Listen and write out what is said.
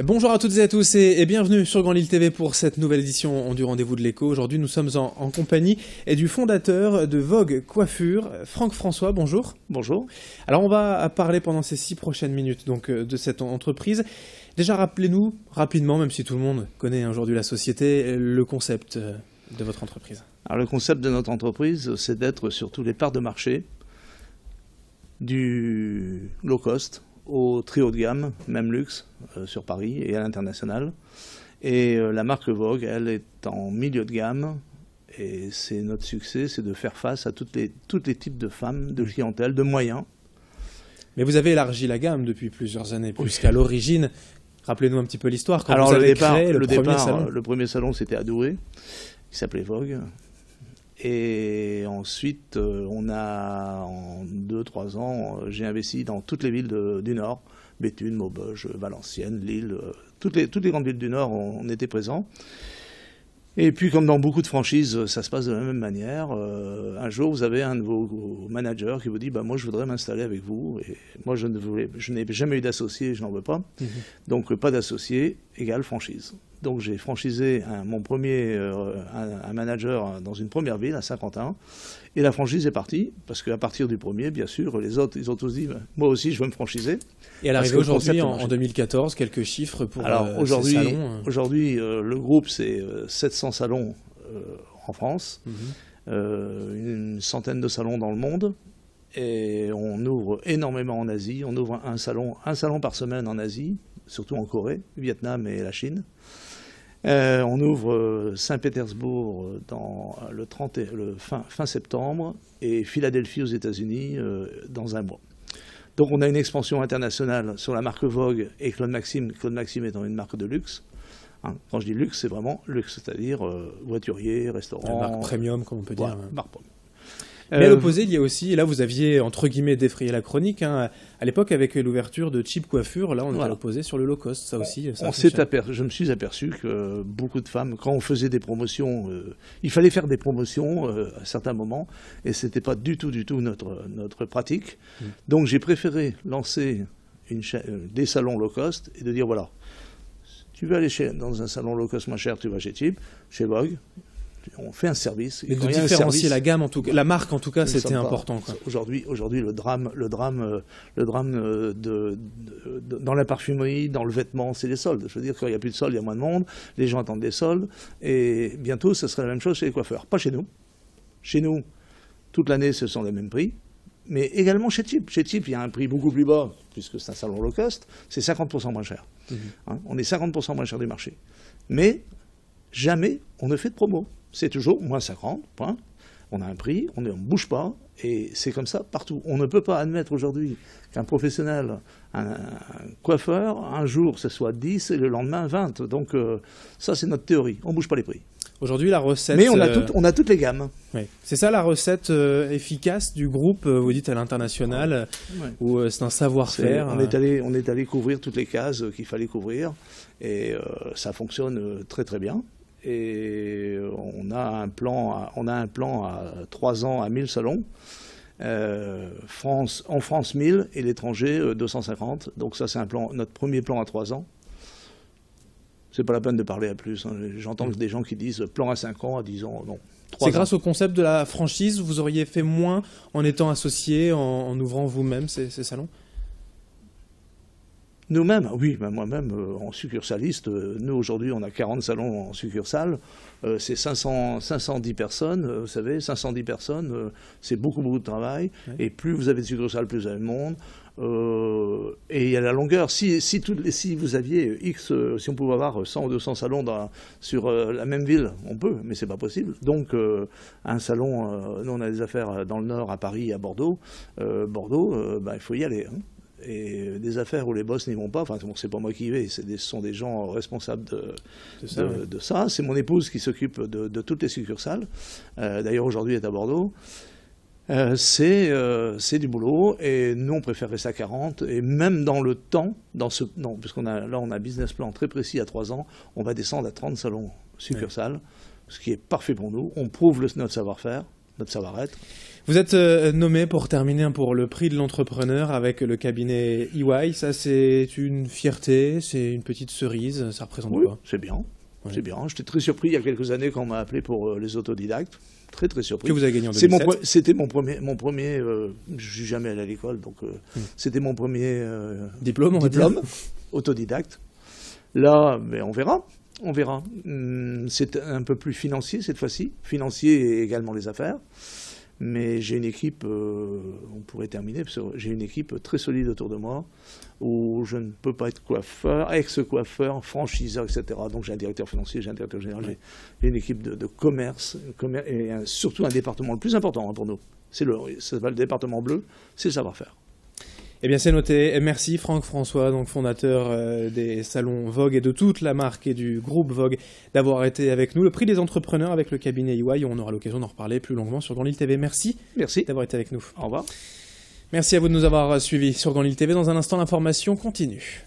Bonjour à toutes et à tous et bienvenue sur Grand Lille TV pour cette nouvelle édition du Rendez-vous de l'Écho. Aujourd'hui, nous sommes en compagnie du fondateur de Vogue Coiffure, Franck François. Bonjour. Bonjour. Alors, on va parler pendant ces 6 prochaines minutes donc, de cette entreprise. Déjà, rappelez-nous rapidement, même si tout le monde connaît aujourd'hui la société, le concept de votre entreprise. Alors, le concept de notre entreprise, c'est d'être sur tous les parts de marché, du low cost au très haut de gamme, même luxe, sur Paris et à l'international. Et la marque Vogue, elle est en milieu de gamme. Et c'est notre succès, c'est de faire face à tous les types de femmes, de clientèle, de moyens. Mais vous avez élargi la gamme depuis plusieurs années, puisqu'à l'origine, rappelez-nous un petit peu l'histoire. Quand vous le avez créé le premier salon. Le premier salon, c'était à Douai, qui s'appelait Vogue. Et ensuite, on a, en 2-3 ans, j'ai investi dans toutes les villes du Nord, Béthune, Maubeuge, Valenciennes, Lille, toutes les grandes villes du Nord, on était présents. Et puis, comme dans beaucoup de franchises, ça se passe de la même manière. Un jour, vous avez un de vos managers qui vous dit moi, je voudrais m'installer avec vous. Et moi, je n'ai jamais eu d'associé, je n'en veux pas. Donc, pas d'associé égale franchise. Donc, j'ai franchisé mon premier un manager dans une première ville, à Saint-Quentin. Et la franchise est partie, parce qu'à partir du premier, bien sûr, les autres, ils ont tous dit moi aussi, je veux me franchiser. Et à l'arrivée aujourd'hui, en 2014, quelques chiffres pour aujourd'hui, ces salons. Aujourd'hui, le groupe, c'est 700 salons en France, une centaine de salons dans le monde. Et on ouvre énormément en Asie. On ouvre un salon par semaine en Asie, surtout en Corée, Vietnam et la Chine. On ouvre Saint-Pétersbourg fin septembre et Philadelphie aux États-Unis dans un mois. Donc on a une expansion internationale sur la marque Vogue et Claude Maxime étant une marque de luxe. Quand je dis luxe, c'est vraiment luxe, c'est-à-dire voiturier, restaurant. La marque premium, comme on peut dire. Voilà, marque premium. Mais à l'opposé, il y a aussi, et là vous aviez entre guillemets défrayé la chronique, à l'époque avec l'ouverture de Cheap Coiffure, là on est à l'opposé sur le low cost, ça aussi. Je me suis aperçu que beaucoup de femmes, quand on faisait des promotions, il fallait faire des promotions à certains moments, et c'était pas du tout notre pratique. Donc j'ai préféré lancer des salons low cost et de dire voilà, tu veux aller dans un salon low cost moins cher, tu vas chez Cheap, chez Vogue. On fait un service. Et de différencier la gamme, en tout cas, la marque en tout cas, c'était important. Aujourd'hui, le drame dans la parfumerie, dans le vêtement, c'est les soldes. Je veux dire, quand il n'y a plus de soldes, il y a moins de monde. Les gens attendent des soldes. Et bientôt, ce sera la même chose chez les coiffeurs. Pas chez nous. Chez nous, toute l'année, ce sont les mêmes prix. Mais également chez Cheap. Chez Cheap, il y a un prix beaucoup plus bas, puisque c'est un salon low cost. C'est 50% moins cher. On est 50% moins cher du marché. Mais jamais on ne fait de promo. C'est toujours moins 50, point. On a un prix, on ne bouge pas, et c'est comme ça partout. On ne peut pas admettre aujourd'hui qu'un professionnel, un coiffeur, un jour ce soit 10 et le lendemain 20. Donc ça, c'est notre théorie. On ne bouge pas les prix. Aujourd'hui, la recette... Mais on a toutes les gammes. Oui. C'est ça la recette efficace du groupe, vous dites à l'international, où c'est un savoir-faire. On est allé couvrir toutes les cases qu'il fallait couvrir, et ça fonctionne très très bien. Et on a un plan à 3 ans à 1000 salons. En France 1000 et l'étranger 250. Donc ça, c'est notre premier plan à 3 ans. C'est pas la peine de parler à plus. J'entends des gens qui disent plan à 5 ans, à 10 ans. Non. C'est grâce au concept de la franchise, vous auriez fait moins en étant associé, en ouvrant vous-même ces salons? Nous-mêmes, oui, moi-même, en succursaliste, nous aujourd'hui on a 40 salons en succursale, c'est 510 personnes, vous savez, 510 personnes, c'est beaucoup de travail, et plus vous avez de succursales, plus vous avez de monde, et il y a la longueur. Si vous aviez si on pouvait avoir 100 ou 200 salons sur la même ville, on peut, mais c'est pas possible. Donc un salon, nous on a des affaires dans le Nord, à Paris, à Bordeaux, il faut y aller. Et des affaires où les boss n'y vont pas, enfin c'est pas moi qui y vais, ce sont des gens responsables de ça. C'est mon épouse qui s'occupe de toutes les succursales. D'ailleurs aujourd'hui elle est à Bordeaux. C'est du boulot, et nous on préférerait ça 40, et même dans le temps, puisqu'on a là on a un business plan très précis à 3 ans, on va descendre à 30 salons succursales, ce qui est parfait pour nous. On prouve notre savoir-faire, notre savoir-être. Vous êtes nommé pour terminer pour le prix de l'entrepreneur avec le cabinet EY. Ça, c'est une fierté, c'est une petite cerise. Ça représente Oui, quoi? c'est bien. Ouais. C'est bien. J'étais très surpris il y a quelques années quand on m'a appelé pour les autodidactes. Très très surpris. Que vous avez gagné en C'est 2007. C'était mon premier. Je suis jamais allé à l'école, donc c'était mon premier Diplôme, on va dire. autodidacte. Là, mais on verra. On verra. C'est un peu plus financier cette fois-ci. Financier et également les affaires. Mais j'ai une équipe, on pourrait terminer, parce que j'ai une équipe très solide autour de moi, où je ne peux pas être coiffeur, ex-coiffeur, franchiseur, etc. Donc j'ai un directeur financier, j'ai un directeur général, j'ai une équipe de commerce, et surtout un département le plus important pour nous. Ça s'appelle le département bleu, c'est le savoir-faire. Eh bien, c'est noté. Merci Franck François, donc fondateur des salons Vogue et de toute la marque et du groupe Vogue, d'avoir été avec nous. Le prix des entrepreneurs avec le cabinet EY. On aura l'occasion d'en reparler plus longuement sur Grand Lille TV. Merci d'avoir été avec nous. Au revoir. Merci à vous de nous avoir suivis sur Grand Lille TV. Dans un instant, l'information continue.